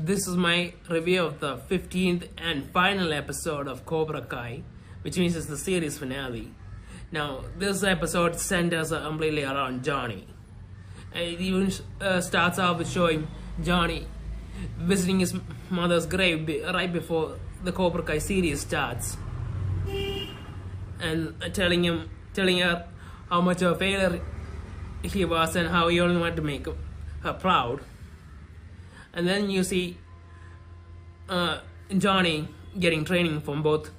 this is my review of the 15th and final episode of Cobra Kai, which means it's the series finale. Now, this episode centers completely around Johnny. And it even starts off with showing Johnny visiting his mother's grave right before the Cobra Kai series starts, and telling her how much of a failure he was and how he only wanted to make her proud. And then you see Johnny getting training from both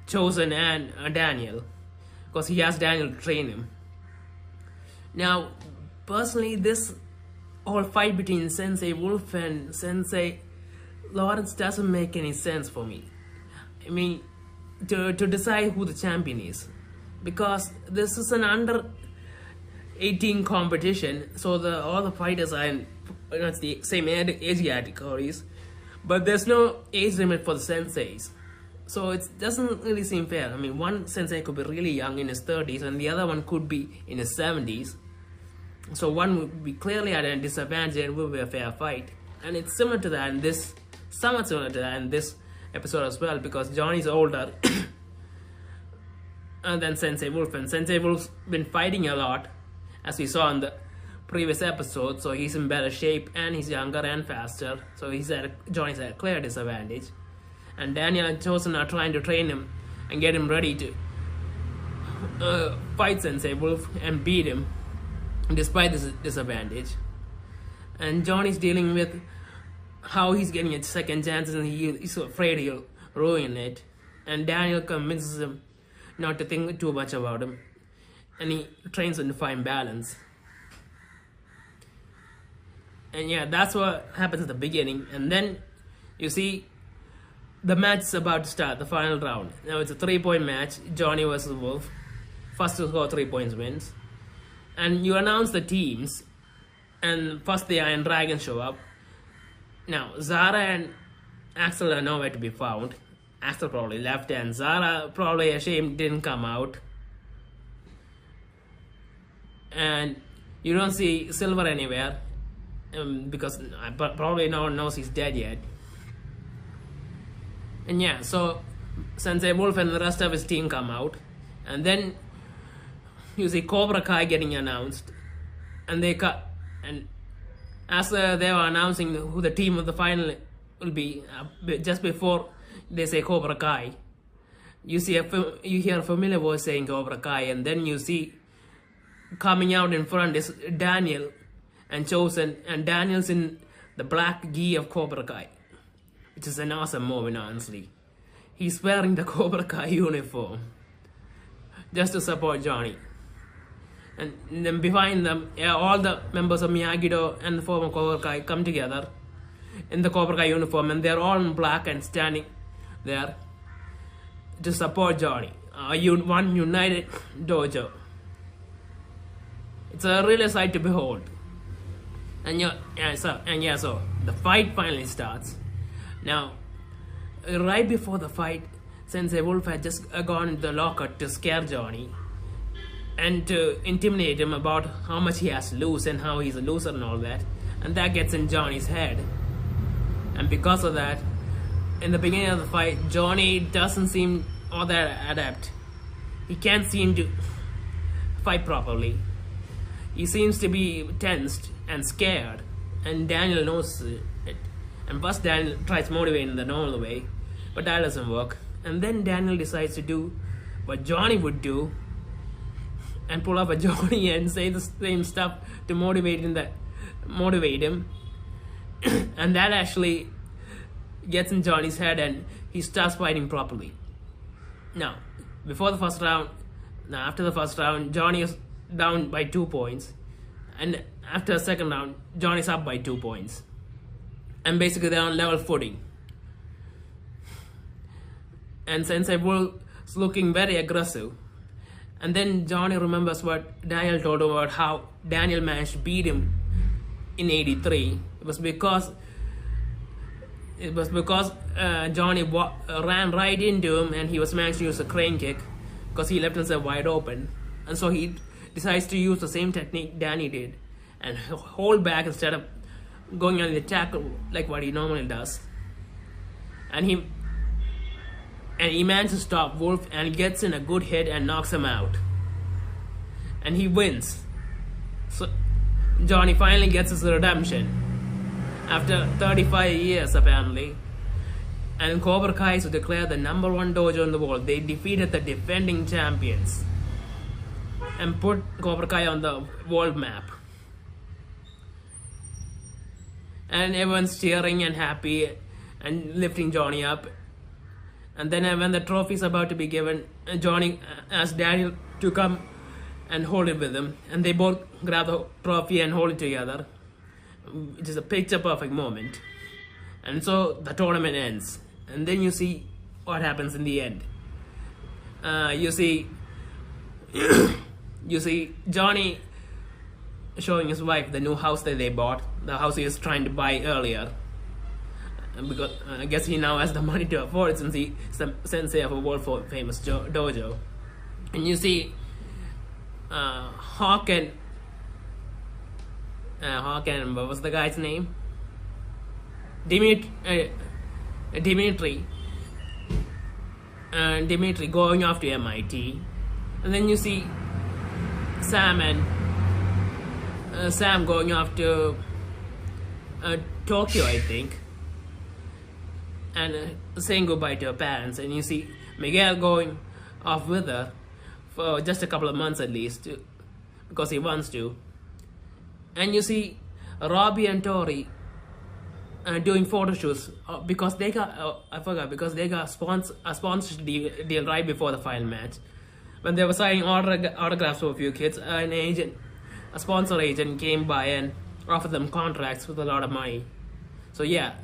Chosen and Daniel, because he asked Daniel to train him. Now, personally, this whole fight between Sensei Wolf and Sensei Lawrence doesn't make any sense for me. I mean, to decide who the champion is, because this is an under 18 competition, so all the fighters are in the same age categories, but there's no age limit for the senseis, so it doesn't really seem fair. I mean, one sensei could be really young in his 30s and the other one could be in his 70s, so one would be clearly at a disadvantage and it would be a fair fight. And it's similar to that in this, somewhat similar to that in this episode as well, because Johnny's older than Sensei Wolf, and Sensei Wolf's been fighting a lot, as we saw in the previous episode, so he's in better shape and he's younger and faster, so Johnny's at a clear disadvantage. And Daniel and Chosen are trying to train him and get him ready to fight Sensei Wolf and beat him despite this disadvantage. And Johnny's dealing with how he's getting a second chance and he's afraid he'll ruin it, and Daniel convinces him not to think too much about him, and he trains him to find balance. And yeah, that's what happens at the beginning. And then you see the match is about to start, the final round. Now it's a 3-point match, Johnny versus Wolf. First to score 3 points wins. And you announce the teams, and first the Iron Dragons show up. Now Zara and Axel are nowhere to be found. Axel probably left and Zara, probably ashamed, didn't come out. And you don't see Silver anywhere, because probably no one knows he's dead yet. And yeah, so Sensei Wolf and the rest of his team come out, and then you see Cobra Kai getting announced, and they cut. And as they were announcing who the team of the final will be, just before they say Cobra Kai, you hear a familiar voice saying Cobra Kai, and then you see coming out in front is Daniel and Chosen, and Daniel's in the black gi of Cobra Kai, which is an awesome moment, honestly. He's wearing the Cobra Kai uniform just to support Johnny. And then behind them, all the members of Miyagi-Do and the former Cobra Kai come together in the Cobra Kai uniform, and they're all in black and standing there to support Johnny. One united dojo. It's a really sight to behold. And so the fight finally starts. Now, right before the fight, Sensei Wolf had just gone into the locker to scare Johnny and to intimidate him about how much he has to lose and how he's a loser and all that. And that gets in Johnny's head. And because of that, in the beginning of the fight, Johnny doesn't seem all that adept. He can't seem to fight properly. He seems to be tensed and scared, and Daniel knows it. And first Daniel tries motivating the normal way, but that doesn't work. And then Daniel decides to do what Johnny would do, and pull up a Johnny and say the same stuff to motivate him. And that actually gets in Johnny's head, and he starts fighting properly. Now, after the first round, Johnny is down by 2 points, and after the second round, Johnny's up by 2 points, and basically they're on level footing. And Sensei Wolf's looking very aggressive, and then Johnny remembers what Daniel told him about how Daniel managed to beat him in '83. It was because Johnny ran right into him, and he was managed to use a crane kick because he left himself wide open, and so he decides to use the same technique Danny did and hold back instead of going on the tackle like what he normally does, and he manages to stop Wolf and gets in a good hit and knocks him out, and he wins. So Johnny finally gets his redemption after 35 years apparently, and Cobra Kai is declared the #1 dojo in the world. They defeated the defending champions and put Cobra Kai on the world map. And everyone's cheering and happy and lifting Johnny up. And then when the trophy is about to be given, Johnny asks Daniel to come and hold it with him. And they both grab the trophy and hold it together, which is a picture perfect moment. And so the tournament ends. And then you see what happens in the end. You see Johnny showing his wife the new house that they bought, the house he was trying to buy earlier, because I guess he now has the money to afford it since he's the sensei of a world famous dojo. And you see Hawk and what was the guy's name? Dimitri going off to MIT, and then you see Sam going off to Tokyo, I think, and saying goodbye to her parents. And you see Miguel going off with her for just a couple of months at least, because he wants to. And you see Robbie and Tori doing photo shoots because they got because they got a sponsorship deal right before the final match. When they were signing autographs for a few kids, a sponsor agent came by and offered them contracts with a lot of money. So yeah,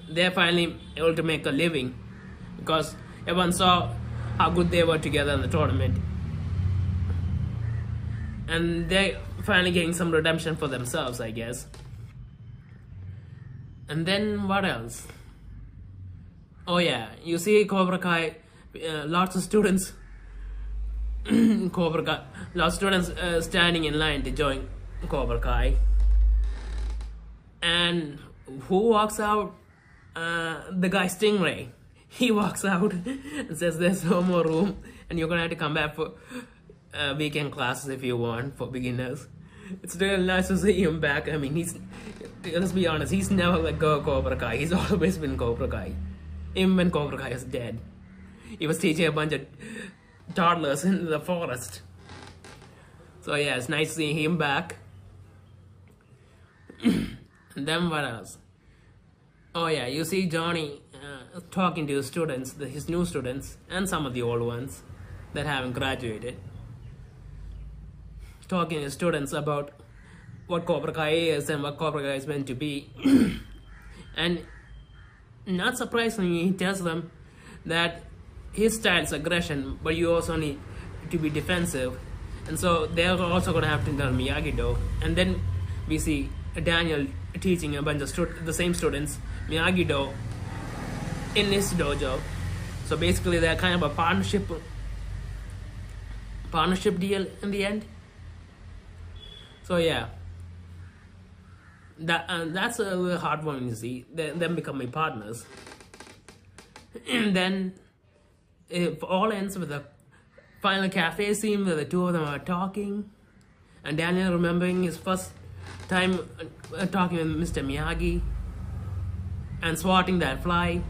they're finally able to make a living because everyone saw how good they were together in the tournament. And they're finally getting some redemption for themselves, I guess. And then what else? Oh yeah, you see Cobra Kai, lots of students standing in line to join Cobra Kai. And who walks out? The guy Stingray. He walks out and says there's no more room and you're gonna have to come back for weekend classes if you want, for beginners. It's really nice to see him back. I mean, let's be honest, he's never let go of Cobra Kai. He's always been Cobra Kai. Even when Cobra Kai is dead. He was teaching a bunch of toddlers in the forest. So yeah, it's nice seeing him back. And then what else? Oh yeah, you see Johnny talking to his students, his new students, and some of the old ones that haven't graduated. Talking to students about what Cobra Kai is and what Cobra Kai is meant to be. And not surprisingly, he tells them that his style is aggression, but you also need to be defensive. And so they're also going to have to learn Miyagi-Do. And then we see Daniel teaching a bunch of the same students Miyagi-Do in his dojo. So basically they're kind of a partnership deal in the end. So yeah, that's a little hard one, you see, them becoming partners. And then it all ends with a final cafe scene where the two of them are talking, and Daniel remembering his first time talking with Mr. Miyagi and swatting that fly.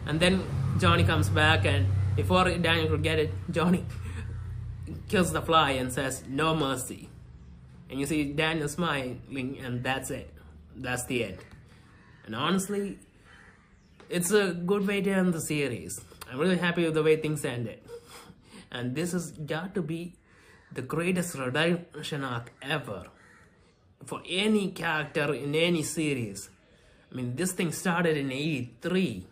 And then Johnny comes back, and before Daniel could get it, Johnny kills the fly and says, "No mercy." And you see Daniel smiling, and that's it. That's the end. And honestly, it's a good way to end the series. I'm really happy with the way things ended. And this has got to be the greatest redemption arc ever for any character in any series. I mean, this thing started in '83.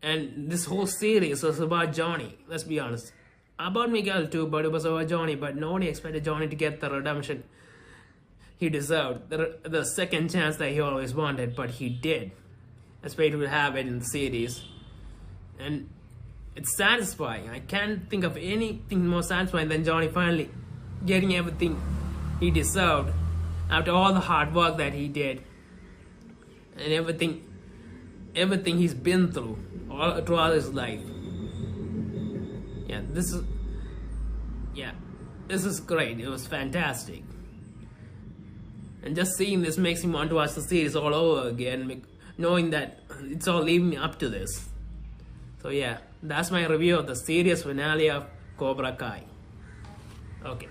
And this whole series was about Johnny, let's be honest. About Miguel too, but it was about Johnny. But nobody expected Johnny to get the redemption he deserved, the second chance that he always wanted, but he did. Expected to have it in the series. And it's satisfying. I can't think of anything more satisfying than Johnny finally getting everything he deserved after all the hard work that he did and everything he's been through all throughout his life. This is great. It was fantastic, and just seeing this makes me want to watch the series all over again, knowing that it's all leading up to this. So yeah, that's my review of the series finale of Cobra Kai. Okay.